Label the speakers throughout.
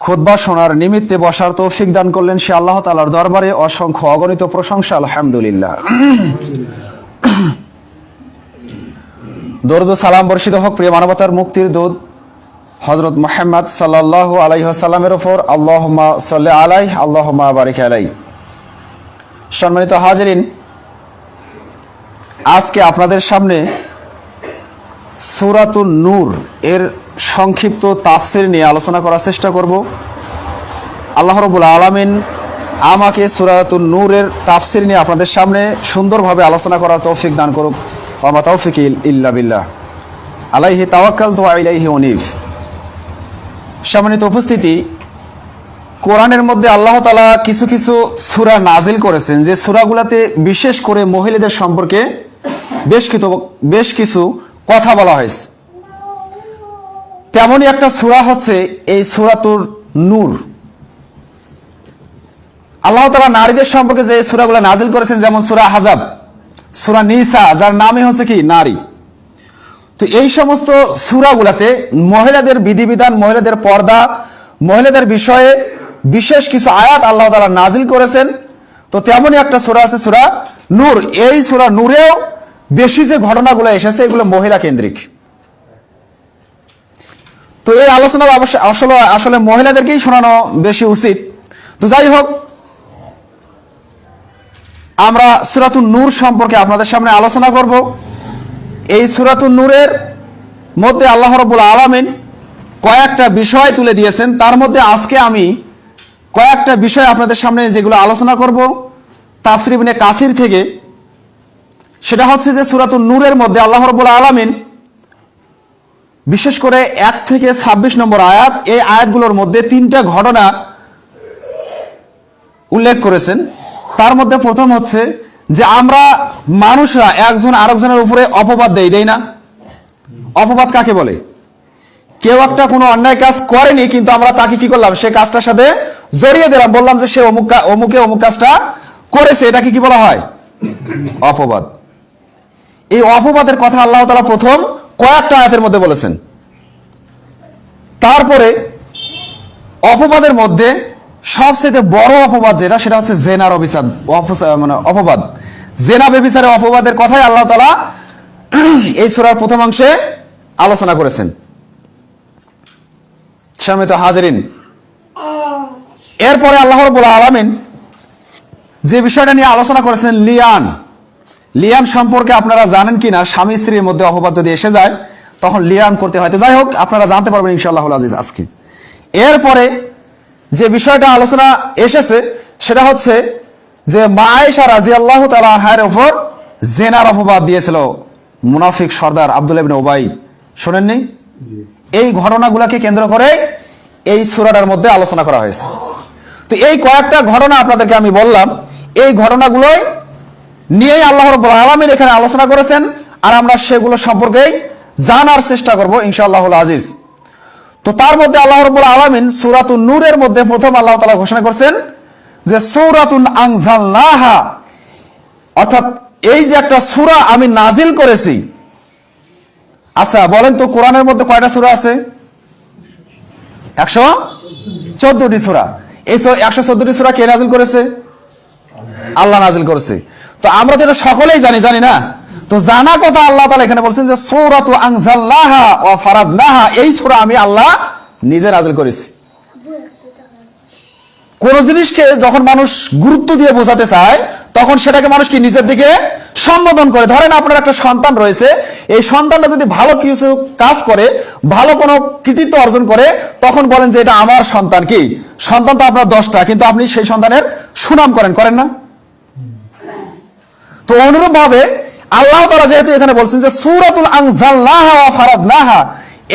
Speaker 1: খুতবা শোনার নিমিত্তে বসার তৌফিক দান করলেন সে আল্লাহ তাআলার দরবারে অসংখ্য অগণিত প্রশংসা আলহামদুলিল্লাহ। দরুদ ও সালাম বর্ষিত হোক প্রিয় মানবতার মুক্তির দূত হযরত মুহাম্মদ সাল্লাল্লাহু আলাইহি ওয়াসাল্লামের উপর। আল্লাহুম্মা সাল্লি আলাইহি আল্লাহুম্মা বারিক আলাইহি। সম্মানিত হাজিরিন, আজকে আপনাদের সামনে সূরাতুন নূর এর সংক্ষিপ্ত তাফসীর নিয়ে আলোচনা করার চেষ্টা করব। আল্লাহ রাব্বুল আলামিন আমাকে সূরাতুন নূরের তাফসীর নিয়ে আপনাদের সামনে সুন্দরভাবে আলোচনা করার তৌফিক দান করুক। ওয়া মা তাওফিকি ইল্লা বিল্লাহ, আলাইহি তাওয়াক্কালতু ওয়া ইলাইহি উনীব। সম্মানিত উপস্থিতি, কোরআনের মধ্যে আল্লাহ তাআলা কিছু কিছু সূরা নাজিল করেছেন যে সূরাগুলোতে বিশেষ করে মহিলাদের সম্পর্কে বেশ কিছু কথা বলা হয়েছে। তেমনই একটা সূরা হচ্ছে এই সূরাতুন নূর। আল্লাহ তাআলা নারীদের সম্পর্কে যে সূরাগুলো নাজিল করেছেন, যেমন সূরা আহজাব, সূরা নিসা, যার নামই হচ্ছে কি নারী। তো এই সমস্ত সূরাগুলোতে মহিলাদের বিধিবিধান, মহিলাদের পর্দা, মহিলাদের বিষয়ে বিশেষ কিছু আয়াত আল্লাহ তাআলা নাজিল করেছেন। তো তেমনই একটা সূরা আছে সূরা নূর। এই সূরা নূরেও বেশি যে ঘটনাগুলো এসেছে এগুলো মহিলা কেন্দ্রিক। তো এই আলোচনা আসলে মহিলাদেরকেই শোনানো বেশি উচিত। তো যাই হোক, আমরা সূরাতুন নূর সম্পর্কে আপনাদের সামনে আলোচনা করব। এই সূরাতুন নূরের মধ্যে আল্লাহ রাব্বুল আলামিন কয়েকটা বিষয় তুলে দিয়েছেন। তার মধ্যে আজকে আমি কয়েকটা বিষয় আপনাদের সামনে যেগুলো আলোচনা করব তাফসীর ইবনে কাসির থেকে, সেটা হচ্ছে যে সূরাতুন নূরের মধ্যে আল্লাহ রাব্বুল আলামিন বিশেষ করে 1 থেকে 26 নম্বর আয়াত, এই আয়াতগুলোর মধ্যে 3টা ঘটনা উল্লেখ করেছেন। তার মধ্যে প্রথম হচ্ছে যে আমরা মানুষরা একজন আরেকজনের উপরে অপবাদ দেই না? অপবাদ কাকে বলে? কেউ একটা কোনো অন্যায় কাজ করেনি, কিন্তু আমরা তাকে কি করলাম, সে কাজটার সাথে জড়িয়ে দিলাম, বললাম যে সে অমুক কাজটা করেছে। এটাকে কি বলা হয়? অপবাদ। এই অপবাদের কথা আল্লাহ তাআলা প্রথম কয়েকটা আয়াতের মধ্যে বলেছেন। তারপরে অপবাদের মধ্যে সবচেয়ে বড় অপবাদ যেটা, সেটা হচ্ছে জেনার অপবাদ। জেনা ব্যভিচারের অপবাদের কথাই আল্লাহ তাআলা এই সূরার প্রথম অংশে আলোচনা করেছেন। সম্মানিত হাজিরিন, এরপরে আল্লাহ রাব্বুল আলামিন যে বিষয়টা নিয়ে আলোচনা করেছেন, লিয়ান সম্পর্কে আপনারা জানেন কিনা? স্বামী স্ত্রীর মধ্যে অপবাদ যদি এসে যায় তখন লিয়ান করতে হয়। তো যাই হোক, আপনারা জানতে পারবেন ইনশাআল্লাহুল আজিজ আজকে। এরপরে যে বিষয়টা আলোচনা এসেছে সেটা হচ্ছে যে মা আয়েশা রাদিয়াল্লাহু তাআলা আনহার উপর জেনার অপবাদ দিয়েছিল মুনাফিক সর্দার আব্দুল্লাহ ইবনে উবাই। শুনেননি? এই ঘটনাগুলোকে কেন্দ্র করে এই সূরাটার মধ্যে আলোচনা করা হয়েছে। তো এই কয়েকটা ঘটনা আপনাদেরকে আমি বললাম, এই ঘটনাগুলোই নিয়েই আল্লাহ রাব্বুল আলামিন এখানে আলোচনা করেছেন, আর আমরা সেগুলো সম্পর্কেই জানার চেষ্টা করব ইনশাআল্লাহুল আজিজ। তো তার মধ্যে আল্লাহ রাব্বুল আলামিন সূরাতুন নূরের মধ্যে প্রথম আল্লাহ তাআলা ঘোষণা করেছেন যে সূরাতুন আনজালনাহা, অর্থাৎ এই যে একটা সূরা আমি নাজিল করেছি। আচ্ছা বলেন তো, কোরআনের মধ্যে কয়টা সূরা আছে? 114টি সূরা। এই 114টি সূরা কে নাজিল করেছে? আল্লাহ নাজিল করেছে। তো আমরা তো এটা সকলেই জানি না? তো জানা কথা আল্লাহ তাআলা এখানে বলছেন যে সূরাতু আনজালনাহা ওয়া ফারাদনাহা, এই সূরা আমি আল্লাহ নিজে নাজিল করেছি। কোন জিনিসকে যখন মানুষ গুরুত্ব দিয়ে বোঝাতে চায় তখন সেটাকে মানুষ কি নিজের দিকে সম্বোধন করে। ধরেন আপনার একটা সন্তান রয়েছে, এই সন্তানটা যদি ভালো কিছু কাজ করে, ভালো কোনো কৃতিত্ব অর্জন করে, তখন বলেন যে এটা আমার সন্তান। কি সন্তান তো আপনার 10টা, কিন্তু আপনি সেই সন্তানের সুনাম করেন না? তো অনুরূপ ভাবে আল্লাহ তাআলা যেহেতু এখানে বলছেন যে সূরাতুল আনজালনাহা ওয়া ফারাদনাহা,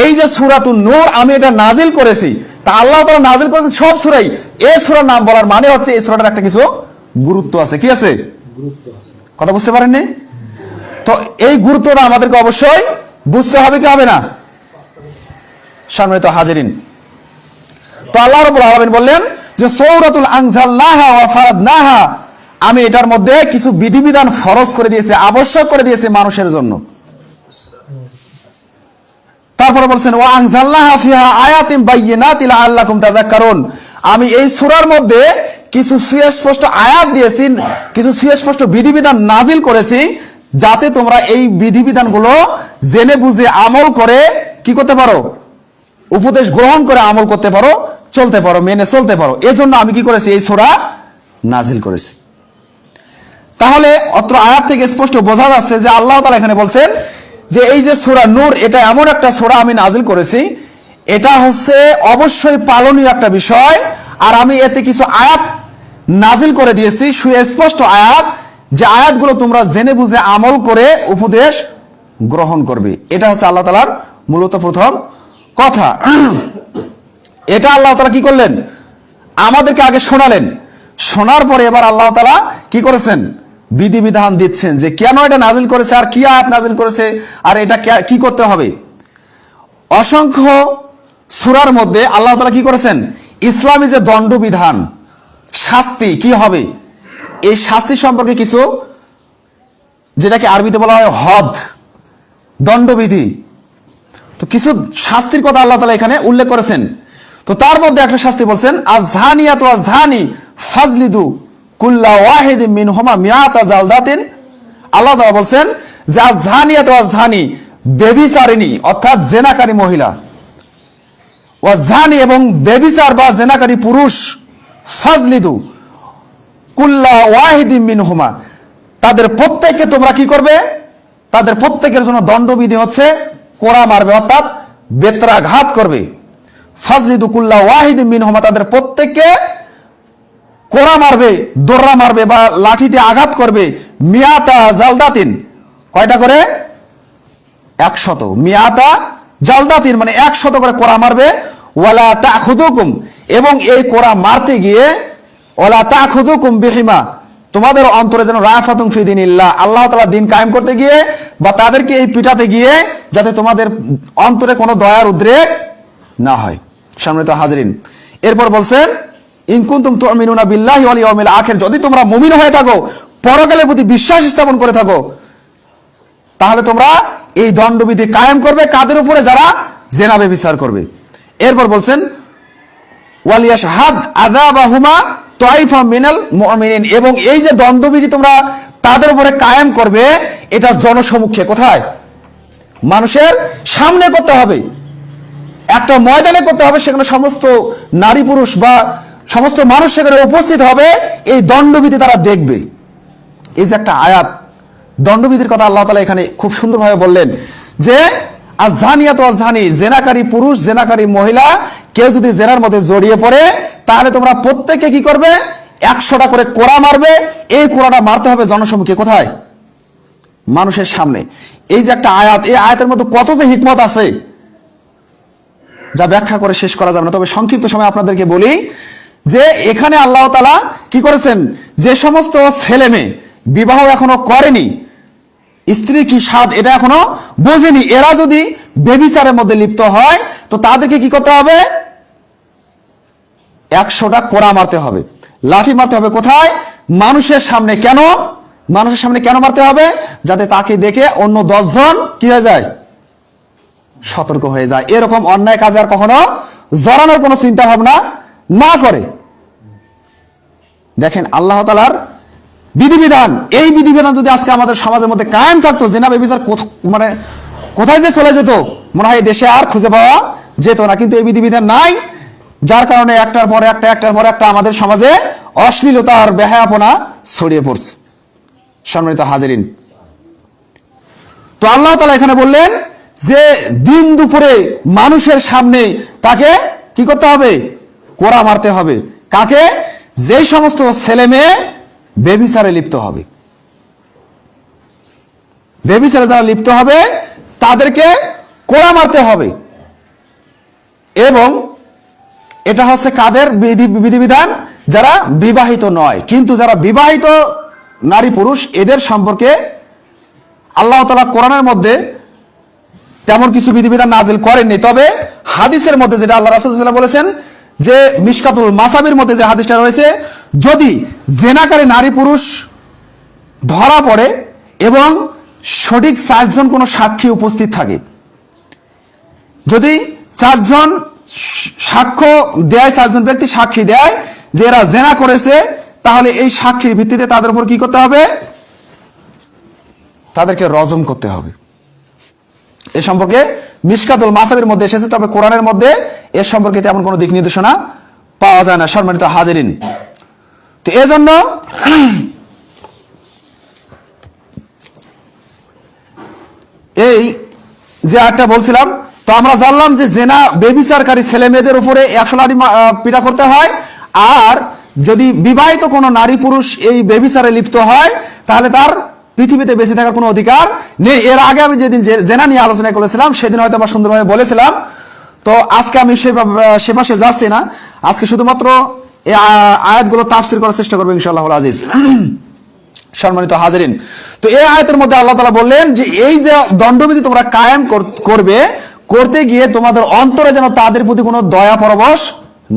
Speaker 1: এই যে সূরাতুন নূর আমি এটা নাজিল করেছি, তা আল্লাহ তাআলা নাজিল করেছেন সব সূরাই। এই সূরার নাম বলার মানে হচ্ছে এই সূরাটার একটা কিছু গুরুত্ব আছে। কি আছে? কথা বুঝতে পারেননি? তো এই গুরুত্বটা আমাদেরকে অবশ্যই বুঝতে হবে, কি হবে না? সম্মানিত হাজিরিন, তো আল্লাহ রাব্বুল আলামিন বললেন যে সূরাতুল আনজালনাহা ওয়া ফারাদনাহা, আমি এটার মধ্যে কিছু বিধিবিধান ফরজ করে দিয়েছি, আবশ্যক করে দিয়েছি মানুষের জন্য। তারপরে বলছেন ওয়া আনজালনাহা ফিহা আয়াতিন বাইয়িনাতিন লাআল্লাকুম তাযাক্কারুন, আমি এই সূরার মধ্যে কিছু সুস্পষ্ট আয়াত দিয়েছি, কিছু সুস্পষ্ট বিধিবিধান নাজিল করেছি, যাতে তোমরা এই বিধিবিধানগুলো জেনে বুঝে আমল করে কি করতে পারো, উপদেশ গ্রহণ করে আমল করতে পারো, চলতে পারো, মেনে চলতে পারো। এজন্য আমি কি করেছি, এই সূরা নাজিল করেছি। তাহলে অত্র আয়াত থেকে স্পষ্ট বোঝা যাচ্ছে যে আল্লাহ তাআলা এখানে বলছেন যে এই যে সূরা নূর, এটা এমন একটা সূরা আমি নাজিল করেছি, এটা হচ্ছে অবশ্যই পালনীয় একটা বিষয়। আর আমি এতে কিছু আয়াত নাজিল করে দিয়েছি, সুস্পষ্ট আয়াত, যে আয়াতগুলো তোমরা জেনে বুঝে আমল করে উপদেশ গ্রহণ করবে। এটা হচ্ছে আল্লাহ তাআলার মূলত প্রথম কথা। এটা আল্লাহ তাআলা কি করলেন, আমাদেরকে আগে শোনালেন, শোনার পরে এবার আল্লাহ তাআলা কি করেছেন, বিধিবিধান দিচ্ছেন যে কেন এটা নাজিল করেছে, আর কি আয়াত নাজিল করেছে, আর এটা কি করতে হবে। অসংখ্য সূরার মধ্যে আল্লাহ তাআলা কি করেছেন, ইসলামী যে দণ্ডবিধান, শাস্তি কি হবে, এই শাস্তি সম্পর্কে কিছু, যেটাকে আরবিতে বলা হয় হদ, দণ্ডবিধি, তো কিছু শাস্তির কথা আল্লাহ তাআলা এখানে উল্লেখ করেছেন। তো তার মধ্যে একটা শাস্তি বলছেন, আযহানিয়াতু আযহানি ফাজলিদু কুল্লা ওয়াহিদিন মিনহুমা মিআতা জালদাতিন। আল্লাহ তাআলা বলছেন যে আযহানিয়াতু আযহানি, ব্যভিচারিণী অর্থাৎ জেনাকারী মহিলা, ওয়াযহানি এবং ব্যভিচার বা জেনাকারী পুরুষ, ফাজলিদু কুল্লা ওয়াহিদিন মিনহুমা, তাদের প্রত্যেককে তোমরা কি করবে, তাদের প্রত্যেকের জন্য দণ্ডবিধি হচ্ছে কোড়া মারবে, অর্থাৎ বেত্রাঘাত করবে। ফাজলিদু কুল্লা ওয়াহিদিন মিনহুমা, তাদের প্রত্যেককে কোড়া মারবে, দোররা মারবে বা লাঠিতে আঘাত করবে। মিয়াতা জালদাতিন, কয়টা করে, 100, মিয়াতা জালদাতিন মানে 100 করে কোড়া মারবে। ওয়ালা তাখুদুকুম, এবং এই কোড়া মারতে গিয়ে ওয়ালা তাখুদুকুম বিহিমা, তোমাদের অন্তরে যেন রাফাতুন ফি দীনিল্লাহ, আল্লাহ তাআলা দিন কায়েম করতে গিয়ে বা তাদেরকে এই পিটাতে গিয়ে যাতে তোমাদের অন্তরে কোনো দয়ার উদ্রেক না হয়। সম্মানিত হাজরিন, এরপর বলছেন ইন কুনতুম তুমিনুনা বিল্লাহি ওয়াল ইয়াউমিল আখির, যদি তোমরা মুমিন হয়ে থাকো, পরকালের প্রতি বিশ্বাস স্থাপন করে থাকো, তাহলে তোমরা এই দণ্ডবিধি কায়েম করবে। কাদের উপরে, যারা জেনা ব্যভিচার করবে। এরপর বলছেন ওয়ালিয়াশহাদ আযাবাহুমা তাইফা মিনাল মুমিনিন, এবং এই যে দণ্ডবিধি তোমরা তাদের উপরে কায়েম করবে, এটা জনসমক্ষে, কোথায়, মানুষের সামনে করতে হবে, একটা ময়দানে করতে হবে, সেখানে সমস্ত নারী পুরুষ বা সমস্ত মানুষ সেখানে উপস্থিত হবে, এই দণ্ডবিধি তারা দেখবে। এই যে একটা আয়াত, দণ্ডবিধির কথা আল্লাহ তাআলা এখানে খুব সুন্দরভাবে বললেন যে আযহানিয়াতু আযহানি, জেনাকারী পুরুষ, জেনাকারী মহিলা, কেউ যদি জেনার মধ্যে জড়িয়ে পড়ে, তাহলে তোমরা প্রত্যেকে কি করবে, 100টা করে কোড়া মারবে। এই কোড়াটা মারতে হবে জনসম্মুখে, কোথায়, মানুষের সামনে। এই যে একটা আয়াত, এই আয়াতের মধ্যে কত যে হিকমত আছে, যা ব্যাখ্যা করে শেষ করা যাবে না। তবে সংক্ষিপ্ত সময় আপনাদেরকে বলি যে এখানে আল্লাহ তাআলা কি করেছেন, যে সমস্ত ছেলে মেয়ে বিবাহ এখনো করেনি, স্ত্রীর কি স্বাদ এটা এখনো বোঝেনি, এরা যদি ব্যভিচারের মধ্যে লিপ্ত হয়, তো তাদেরকে কি করতে হবে, 100টা কোড়া মারতে হবে, লাঠি মারতে হবে। কোথায়, মানুষের সামনে। কেন মানুষের সামনে কেন মারতে হবে, যাতে তাকে দেখে অন্য 10 জন কি হয়ে যায়, সতর্ক হয়ে যায়, এরকম অন্যায় কাজে আর কখনো জড়ানোর কোনো চিন্তা ভাবনা না করে। দেখেন আল্লাহ তাআলার বিধিবিধান, এই বিধিবিধান যদি আজকে আমাদের সমাজের মধ্যে কায়েম থাকতো, জেনা ব্যভিচার মানে কোথায় যে চলে যেত, মনে হয় দেশে আর খুঁজে পাওয়া যেত না। কিন্তু এই বিধিবিধান নাই, যার কারণে একটার পর একটা আমাদের সমাজে অশ্লীলতা আর বেহায়াপনা ছড়িয়ে পড়ছে। সম্মানিত হাজিরিন, তো আল্লাহ তাআলা এখানে বললেন যে দিন দুপুরে মানুষের সামনে তাকে কি করতে হবে, কোড়া মারতে হবে। কাকে, যেই সমস্ত ছেলে মেয়ে ব্যভিচারে লিপ্ত হবে, ব্যভিচারে যারা লিপ্ত হবে তাদেরকে কোড়া মারতে হবে। এবং এটা হচ্ছে কাদের বিধিবিধান, যারা বিবাহিত নয়। কিন্তু যারা বিবাহিত নারী পুরুষ, এদের সম্পর্কে আল্লাহ তাআলা কোরআনের মধ্যে তেমন কিছু বিধিবিধান নাজিল করেননি। তবে হাদিসের মধ্যে যেটা আল্লাহ রাসূল সাল্লাল্লাহু আলাইহি ওয়াসাল্লাম বলেছেন, যে মিশকাতুল মাসাবির মধ্যে যে হাদিসটা রয়েছে, যদি জেনাকারী নারী পুরুষ ধরা পড়ে এবং সঠিক 4 জন কোনো সাক্ষী উপস্থিত থাকে, যদি চারজন সাক্ষ্য দেয়, চারজন ব্যক্তি সাক্ষী দেয় যে এরা জেনা করেছে, তাহলে এই সাক্ষীর ভিত্তিতে তাদের উপর কি করতে হবে? তাদেরকে রজম করতে হবে। এ সম্পর্কে মিশকাতুল মাসাবির মধ্যে এসেছে, তবে কোরআনের মধ্যে এর সম্পর্কে তেমন কোনো দিক নির্দেশনা পাওয়া যায় না। সম্মানিত হাজিরিন, তো এজন্য এই যে আয়াতটা বলছিলাম, তো আমরা জানলাম যে জেনা বেবিচারকারী ছেলে মেয়েদের উপরে 100 লাঠি পিটা করতে হয়, আর যদি বিবাহিত কোনো নারী পুরুষ এই বেবিচারে লিপ্ত হয় তাহলে তার পৃথিবীতে বেঁচে থাকার কোনো অধিকার নেই। এর আগে আমি যেদিন জেনা নিয়ে আলোচনা করেছিলাম সেদিন হয়তো আবার সুন্দরভাবে বলেছিলাম। তো আজকে আমি সে পাশে যাচ্ছি না, আজকে শুধুমাত্র এই আয়াতগুলো তাফসীর করার চেষ্টা করবো ইনশাআল্লাহুল আজিজ। সম্মানিত হাজিরিন, তো এই আয়াতের মধ্যে আল্লাহ তাআলা বললেন যে এই যে দণ্ডবিধি তোমরা কায়েম করবে, করতে গিয়ে তোমাদের অন্তরে যেন তাদের প্রতি কোনো দয়া পরবশ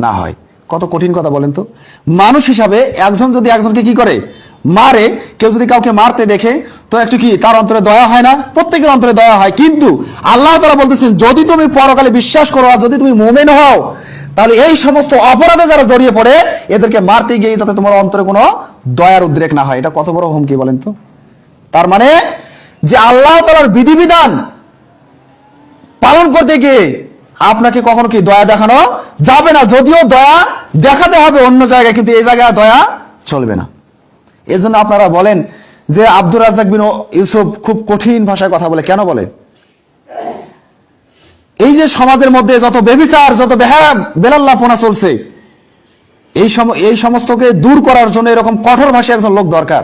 Speaker 1: না হয়। কত কঠিন কথা বলেন তো। মানুষ হিসাবে একজন যদি একজনকে কি করে মারে, কেউ যদি কাউকে মারতে দেখে তো একটু কি তার অন্তরে দয়া হয় না? প্রত্যেকের অন্তরে দয়া হয়। কিন্তু আল্লাহ তাআলা বলতেছেন যদি তুমি পরকালে বিশ্বাস করো আর যদি তুমি মুমিন হও, তাহলে এই সমস্ত অপরাধে যারা জড়িয়ে পড়ে এদেরকে মারতে গিয়ে যাতে তোমার অন্তরে কোনো দয়ার উদ্রেক না হয়। এটা কত বড় হুমকি বলেন তো। তার মানে যে আল্লাহ তাআলার বিধিবিধান পালন করতে গিয়ে আপনাকে কখনো কি দয়া দেখানো যাবে না। যদিও দয়া দেখাতে হবে অন্য জায়গায়, কিন্তু এই জায়গায় দয়া চলবে না। এজন্য আপনারা বলেন যে আব্দুর রাজ্জাক বিন ইউসুফ খুব কঠিন ভাষায় কথা বলে, কেন বলে? এই যে সমাজের মধ্যে যত বেবিচার, যত বেলাল্লাহপনা চলছে, এই সমস্তকে দূর করার জন্য এরকম কঠোর ভাষায় একজন লোক দরকার।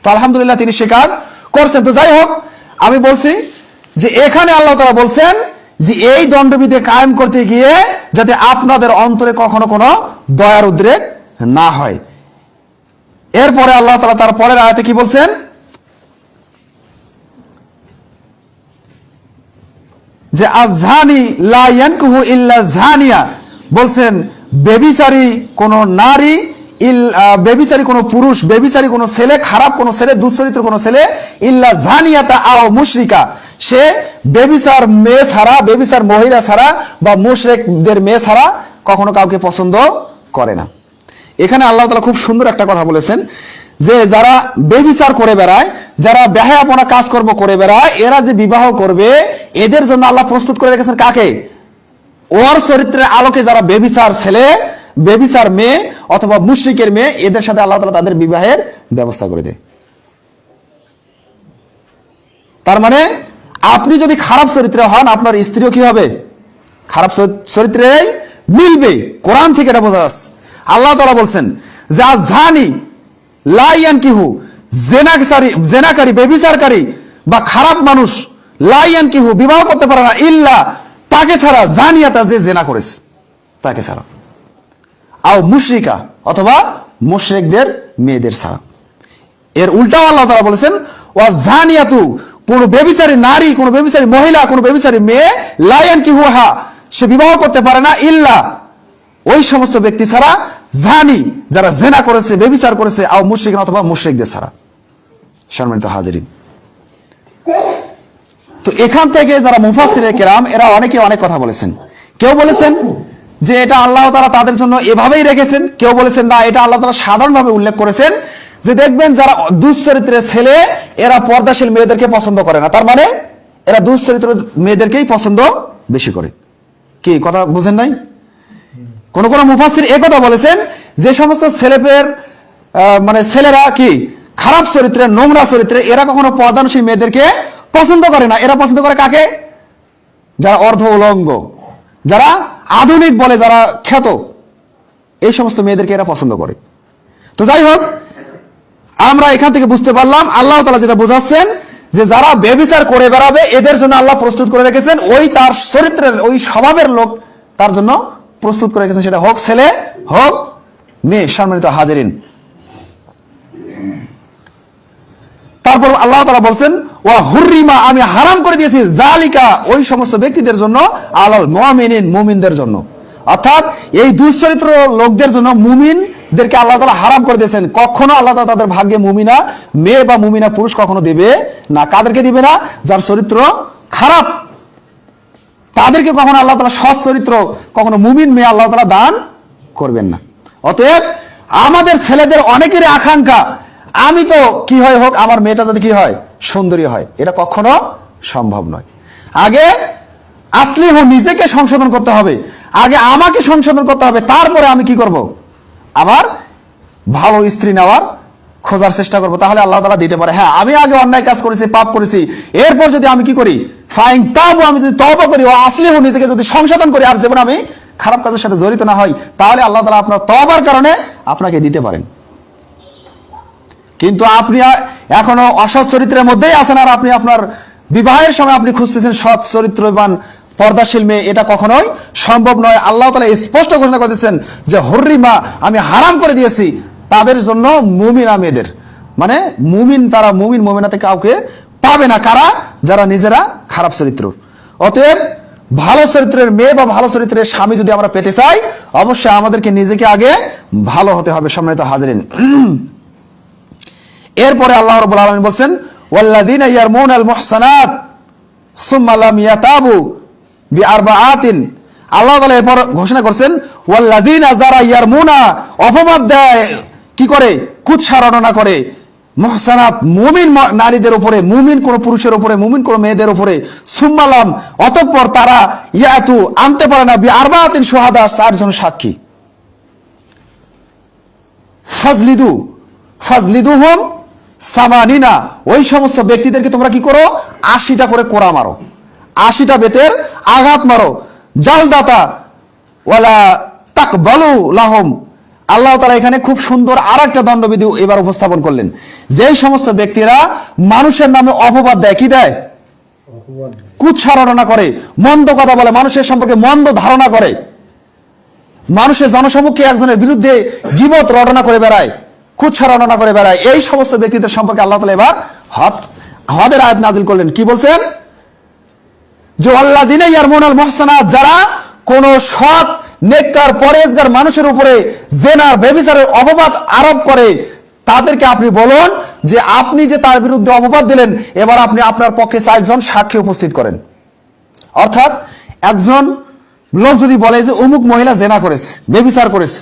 Speaker 1: তো আলহামদুলিল্লাহ তিনি সে কাজ করছেন। তো যাই হোক, আমি বলছি যে এখানে আল্লাহ তাআলা বলছেন যে এই দণ্ডবিধি কায়েম করতে গিয়ে যাতে আপনাদের অন্তরে কখনো কোনো দয়ার উদ্রেক না হয়। এরপরে আল্লাহ তাআলা তার পরের আয়াতে কি বলছেন? যে আযহানি লা ইয়ানকুহু ইল্লা জানিয়া, বলছেন বেবিচারী কোন নারী, বেবিচারী কোন পুরুষ, বেবিচারী কোন ছেলে, খারাপ কোন ছেলে, দুশ্চরিত্র কোন ছেলে, ইল্লা জানিয়াতা আও মুশরিকা, সে বেবিচার মেয়ে ছাড়া, বেবিচার মহিলা ছাড়া বা মুশরিকদের মেয়ে ছাড়া কখনো কাউকে পছন্দ করে না। এখানে আল্লাহ তাআলা খুব সুন্দর একটা কথা বলেছেন যে যারা বেবিচার করে বেড়ায়, যারা বেহায়াপনা কাজকর্ম করে বেড়ায়, এরা যে বিবাহ করবে এদের জন্য আল্লাহ প্রস্তুত করে রেখেছেন কাকে? ওর চরিত্রের আলোকে যারা বেবিচার ছেলে, বেবিচার মেয়ে অথবা মুশরিকের মেয়ে, এদের সাথে আল্লাহ তাআলা তাদের বিবাহের ব্যবস্থা করে দেয়। তার মানে আপনি যদি খারাপ চরিত্রে হন, আপনার স্ত্রীও কি হবে? খারাপ চরিত্রে মিলবে। কোরআন থেকে এটা বোঝা যাচ্ছে। আল্লাহ তাআলা বলছেন যে আযহানি লা ইয়ানকিহু, জেনাকারী, বেবিচারকারী বা খারাপ মানুষ, লা ইয়ানকিহু বিবাহ করতে পারে না, ইল্লা তাকে ছাড়া, জানিয়াতা যে জেনা করেছে তাকে ছাড়া, আও মুশরিকা অথবা মুশরিকদের মেয়েদের ছাড়া। এর উল্টাও আল্লাহ তাআলা বলেছেন ওয়া জানিয়াতু, কোন বেবিচারী নারী, কোন বেবিচারী মহিলা, কোন বেবিচারী মেয়ে, লা ইয়ানকিহুহা সে বিবাহ করতে পারে না, ইল্লা ওই সমস্ত ব্যক্তি ছাড়া, জানি যারা জেনা করেছে, বেবিচার করেছে, আও মুশরিক অথবা মুশরিকদের ছাড়া। সম্মানিত হাজিরিন, তো এখান থেকে যারা মুফাসসিরে কেরাম এরা অনেকে অনেক কথা বলেছেন। কেউ বলেছেন যে এটা আল্লাহ তাআলা তাদের জন্য এভাবেই রেখেছেন, কেউ বলেছেন না এটা আল্লাহ তাআলা সাধারণভাবে উল্লেখ করেছেন যে দেখবেন যারা দুশ্চরিত্রের ছেলে এরা পর্দাশীল মেয়েদেরকে পছন্দ করে না, তার মানে এরা দুশ্চরিত্র মেয়েদেরকেই পছন্দ বেশি করে। কি কথা বুঝেন নাই? কোন কোন মুফাসসির একথা বলেছেন যে সমস্ত মানে ছেলেরা কি খারাপ চরিত্রে, নোংরা চরিত্রে, এরা কখনো পর্দাশীল মেয়েদেরকে পছন্দ করে না। এরা পছন্দ করে কাকে? যারা অর্ধ উলঙ্গ, যারা আধুনিক বলে যারা খ্যাত, এই সমস্ত মেয়েদেরকে এরা পছন্দ করে। তো যাই হোক, আমরা এখান থেকে বুঝতে পারলাম আল্লাহ তাআলা যেটা বোঝাচ্ছেন যে যারা বেবিচার করে বেড়াবে এদের জন্য আল্লাহ প্রস্তুত করে রেখেছেন, ওই তার চরিত্রের, ওই স্বভাবের লোক তার জন্য প্রস্তুত করে রেখেছেন, সেটা হোক ছেলে হোক মেয়ে। সম্মানিত হাজিরিন, তারপর আল্লাহ তাআলা বলছেন ওয়া হুররিমা, আমি হারাম করে দিয়েছি, জালিকা ওই সমস্ত ব্যক্তিদের জন্য, আলাল মুমিনিন মুমিনদের জন্য, অর্থাৎ এই দুশ্চরিত্র লোকদের জন্য, মুমিনদেরকে আল্লাহ তাআলা হারাম করে দিয়েছেন। কখনো আল্লাহ তাআলা তাদের ভাগ্যে মুমিনা মেয়ে বা মুমিনা পুরুষ কখনো দিবে না। কাদেরকে দিবে না? যার চরিত্র খারাপ। তাদেরকে কখনো আল্লাহ তাআলা সৎ চরিত্র, কখনো মুমিন মেয়ে আল্লাহ তাআলা দান করবেন না। অতএব আমাদের ছেলেদের অনেকেরই আকাঙ্ক্ষা, আমি তো কি হয় হোক, আমার মেয়েটা যদি কি হয়, সুন্দরী হয়। এটা কখনো সম্ভব নয়। আগে আসলিহু, নিজেকে সংশোধন করতে হবে, আগে আমাকে সংশোধন করতে হবে, তারপরে আমি কি করব, আবার ভালো স্ত্রী নেওয়ার খোঁজার চেষ্টা করবো, তাহলে আল্লাহ তাআলা দিতে পারে। হ্যাঁ, আমি আগে অন্যায় কাজ করেছি, পাপ করেছি, এরপর যদি আমি কি করি, ফাইন তাবু, আমি যদি তওবা করি, ও আসলিহু, নিজেকে যদি সংশোধন করি, আর জীবনে আমি খারাপ কাজের সাথে জড়িত না হই, তাহলে আল্লাহ তাআলা আপনার তওবার কারণে আপনাকে দিতে পারেন। কিন্তু আপনি এখনো অসৎ চরিত্রের মধ্যেই আছেন, আর আপনি আপনার বিবাহের সময় আপনি খুঁজতেছেন সৎ চরিত্রবান পর্দাশীল মেয়ে, এটা কখনোই সম্ভব নয়। আল্লাহ তাআলা স্পষ্ট ঘোষণা করতেছেন যে হুররিমা, আমি হারাম করে দিয়েছি তাদের জন্য মুমিনা মেয়েদের, মানে মুমিন, তারা মুমিন মুমিনাতে কাউকে পাবে না, কারা, যারা নিজেরা খারাপ চরিত্র। অতএব ভালো চরিত্রের মেয়ে বা ভালো চরিত্রের স্বামী যদি আমরা পেতে চাই, অবশ্যই আমাদেরকে নিজেকে আগে ভালো হতে হবে। সম্মানিত হাজিরিন, এরপরে আল্লাহ রাব্বুল আলামিন বলেন, ওয়াল্লাযীনা ইয়ারমুনাল মুহসানাত সুম্মা লাম ইয়াতাবু বিআরবাআতিন। আল্লাহ তাআলা এরপর ঘোষণা করেছেন, ওয়াল্লাযীনা, যারা ইয়ারমুনা, অপবাদ দেয়, কি করে, কুৎসারণনা করে, মুহসানাত, মুমিন নারীদের উপরে, মুমিন কোন পুরুষের উপরে, মুমিন কোন মেয়েদের উপরে, সুম্মা লাম, অতঃপর তারা, ইয়াতু, আনতে পারে না, বিআরবাআতিন শুহাদা, 4 জন সাক্ষী, ফাজলিদুহুম সামানিনা, ওই সমস্ত ব্যক্তিদেরকে তোমরা কি করো, 80টা করে কোড়া মারো, 80টা বেতের আঘাত মারো, জালদাতা ওয়ালা তাকবালু লাহুম। আল্লাহ তাআলা এখানে খুব সুন্দর আর একটা দণ্ডবিধি এবার উপস্থাপন করলেন। যেই সমস্ত ব্যক্তিরা মানুষের নামে অপবাদ দেয়, কি দেয়, কুৎসারণনা করে, মন্দ কথা বলে, মানুষের সম্পর্কে মন্দ ধারণা করে, মানুষের জনসমক্ষে একজনের বিরুদ্ধে গীবত রটনা করে বেড়ায়, কুৎসারণনা করে বেড়ায়, এই সমস্ত ব্যক্তিদের সম্পর্কে আল্লাহ তাআলা এবার হদের আয়াত নাজিল করলেন। কি বলছেন, যে আল্লাযীনা ইয়ারমুনাল মুহসানাত, যারা কোন সৎ নেককার পরেজগার মানুষের উপরে জেনার ব্যভিচারের অপবাদ আরোপ করে, তাদেরকে আপনি বলুন যে আপনি যে তার বিরুদ্ধে অপবাদ দিলেন, এবার আপনি আপনার পক্ষে 4 জন সাক্ষী উপস্থিত করেন। অর্থাৎ একজন লোক যদি বলে যে অমুক মহিলা জেনা করেছে, ব্যভিচার করেছে,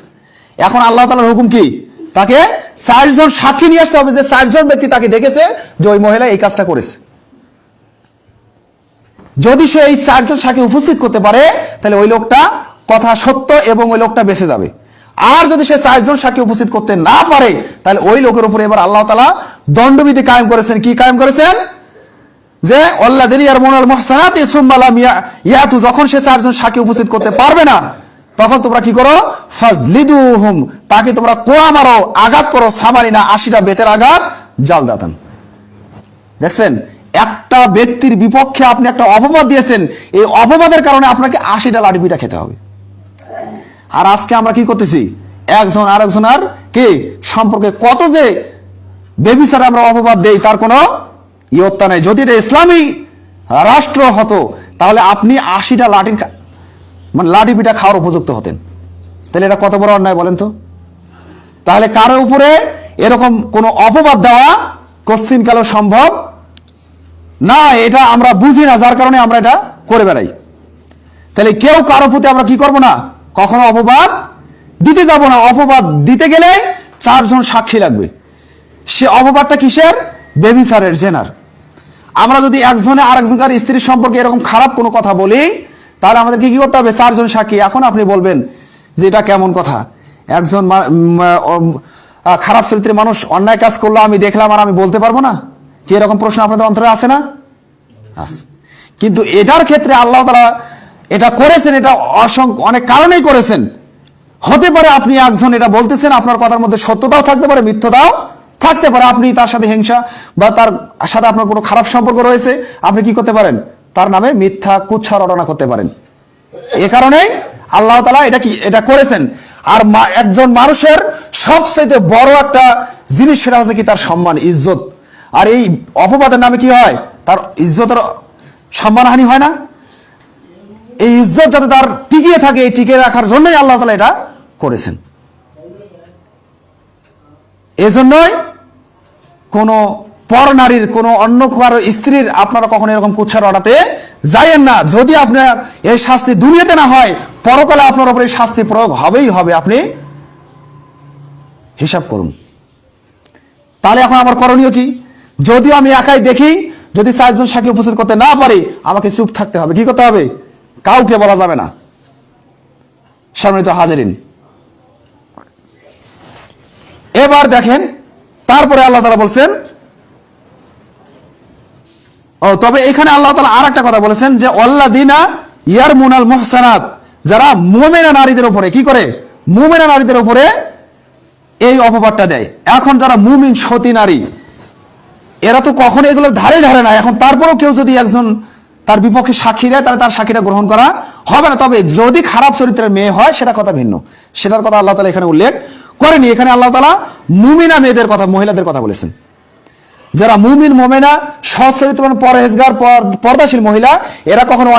Speaker 1: এখন আল্লাহ তাআলার হুকুম কি, তাকে 4 জন সাক্ষী নিয়ে আসতে হবে, যে 4 জন ব্যক্তি তাকে দেখেছে যে ওই মহিলা এই কাজটা করেছে। যদি সে এই 4 জন সাক্ষী উপস্থিত করতে পারে, তাহলে ওই লোকটা কথা সত্য এবং ওই লোকটা বেঁচে যাবে। আর যদি সে 4 জন সাক্ষী উপস্থিত করতে না পারে, তাহলে ওই লোকের উপরে এবার আল্লাহ তাআলা দণ্ডবিধি কায়েম করেছেন। কি কায়েম করেছেন, যে আল্লাযীনা ইয়ারমুনাল মুহসানাতি সুম্মা লাম ইয়াতু, যখন সে 4 জন সাক্ষী উপস্থিত করতে পারবে না, তখন তোমরা কি করো, ফাজলিদুহুম, তাকে তোমরা কোড়া মারো, আঘাত করো, সামানিনা, 80টা বেতের আঘাত, জালদাতান। দেখছেন, একটা ব্যক্তির বিপক্ষে আপনি একটা অপবাদ দিয়েছেন, এই অপবাদের কারণে আপনাকে 80টা লাঠিপিটা খেতে হবে। আর আজকে আমরা কি করতেছি, একজন আরেকজনের কি সম্পর্কে কত যে বেবিচারে আমরা অপবাদ দেই, তার কোনো ইয়ত্তা নাই। যদি এটা ইসলামী রাষ্ট্র হতো, তাহলে আপনি 80টা লাঠি পিঠা খাওয়ার উপযুক্ত হতেন। তাহলে এটা কত বড় অন্যায় বলেন তো। তাহলে কারো উপরে এরকম কোন অপবাদ দেওয়া কোশ্চিনকালেও সম্ভব না, এটা আমরা বুঝি না, যার কারণে আমরা এটা করে বেড়াই। তাহলে কেউ কারো প্রতি আমরা কি করব না, কখনো অপবাদ দিতে যাব না। অপবাদ দিতে গেলে 4 জন সাক্ষী লাগবে। সে অপবাদটা কিসের, ব্যভিচারের, জেনার। আমরা যদি একজনে আরেকজনকার স্ত্রীর সম্পর্কে এরকম খারাপ কোনো কথা বলি, তাহলে আমাদেরকে কি করতে হবে, 4 জন সাক্ষী। এখন আপনি বলবেন যে এটা কেমন কথা, একজন খারাপ চরিত্রের মানুষ অন্যায় কাজ করলো, আমি দেখলাম আর আমি বলতে পারবো না, কি এরকম প্রশ্ন আপনাদের অন্তরে আছে না? কিন্তু এটার ক্ষেত্রে আল্লাহ তাআলা এটা করেছেন, এটা অনেক কারণেই করেছেন। হতে পারে আপনি একজন এটা বলতেছেন, আপনার কথার মধ্যে সত্যতাও থাকতে পারে, মিথ্যতাও থাকতে পারে, আপনি তার সাথে হিংসা বা তার সাথে আপনার কোনো খারাপ সম্পর্ক রয়েছে, আপনি কি করতে পারেন, তার নামে মিথ্যা কুৎসা রটনা করতে পারেন। এ কারণেই আল্লাহ তাআলা এটা করেছেন। আর একজন মানুষের সবচেয়ে বড় একটা জিনিস, সেটা হচ্ছে কি, তার সম্মান, ইজ্জত। আর এই অপবাদের নামে কি হয়, তার ইজ্জতের সম্মানহানি হয় না। এই ইজ্জত যাতে তার টিকিয়ে থাকে, এই টিকিয়ে রাখার জন্যই আল্লাহ তাআলা এটা করেছেন। এজন্যই কোন পর নারীর কোন অন্য কারো স্ত্রীর আপনারা কখনো এরকম কুৎসা রটাতে যাইয়েন না। যদি আপনার এই শাস্তি দুনিয়াতে না হয়, পরকালে আপনার উপরে শাস্তি প্রয়োগ হবেই হবে, আপনি হিসাব করুন। তাহলে এখন আমার করণীয় কি? যদিও আমি একাই দেখি, যদি 4 জন সাক্ষী উপস্থিত করতে না পারি, আমাকে চুপ থাকতে হবে। কি করতে হবে? কাউকে বলা যাবে না। সম্মানিত হাজিরিন, এবার দেখেন, তারপরে আল্লাহ তাআলা বলছেন, তবে এখানে আল্লাহ তাআলা আর একটা কথা বলেছেন যে আল্লাযিনা ইয়ারমুনাল মুহসানাত, যারা মুমিনা নারীদের উপরে কি করে? মুমিনা নারীদের উপরে এই অপবাদটা দেয়। এখন যারা মুমিন সতী নারী, এরা তো কখনো এগুলো ধারে না। এখন তারপরেও কেউ যদি একজন তার বিপক্ষে সাক্ষী দেয়, তাহলে তার সাক্ষীটা গ্রহণ করা হবে না। তবে যদি খারাপ চরিত্রের মেয়ে হয়, সেটা কথা ভিন্ন, সেটার কথা আল্লাহ তাআলা এখানে উল্লেখ করেনি। এখানে আল্লাহ তাআলা মুমিনা মেয়েদের কথা, মহিলাদের কথা বলেছেন। যারা মুমিন মুমিনা সৎ চরিত্রবান পরহেজগার পর্দাশীল মহিলা, এরা কখনো